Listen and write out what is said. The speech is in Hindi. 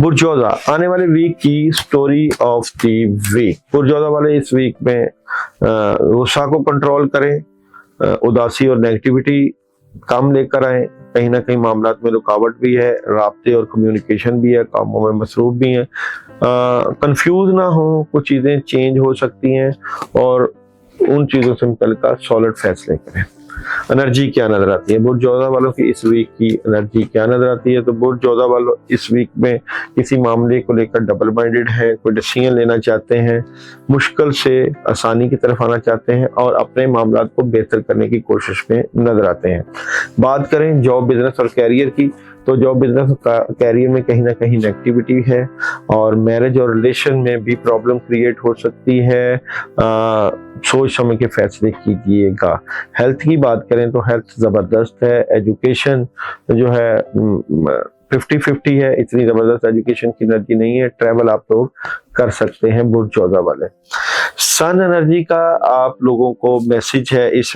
बुर्जोदा आने वाले वीक की स्टोरी ऑफ द वीक। बुर्जोदा वाले इस वीक में गुस्सा को कंट्रोल करें, उदासी और नेगेटिविटी कम लेकर आए। कहीं ना कहीं मामलात में रुकावट भी है, राब्ते और कम्युनिकेशन भी है, कामों में मसरूफ भी हैं। कंफ्यूज ना हो, कुछ चीज़ें चेंज हो सकती हैं और उन चीज़ों से मुतल्लिका सॉलिड फैसले करें। एनर्जी क्या नजर आती है बुर्जोदा वालों की इस वीक की एनर्जी क्या नजर आती है? तो बुर्जोदा वालों इस वीक में किसी मामले को लेकर डबल माइंडेड है, कोई डिसीजन लेना चाहते हैं, मुश्किल से आसानी की तरफ आना चाहते हैं और अपने मामलात को बेहतर करने की कोशिश में नजर आते हैं। बात करें जॉब, बिजनेस और कैरियर की, तो जॉब, बिजनेस और कैरियर में कहीं ना कहीं नेगेटिविटी है और मैरिज और रिलेशन में भी प्रॉब्लम क्रिएट हो सकती है। सोच समझ के फैसले कीजिएगा। हेल्थ की बात करें तो हेल्थ जबरदस्त है। एजुकेशन जो है 50-50 है, इतनी जबरदस्त एजुकेशन की एनर्जी नहीं है। ट्रैवल आप लोग कर सकते हैं बुर्जोदा वाले। सन एनर्जी का आप लोगों को मैसेज है इस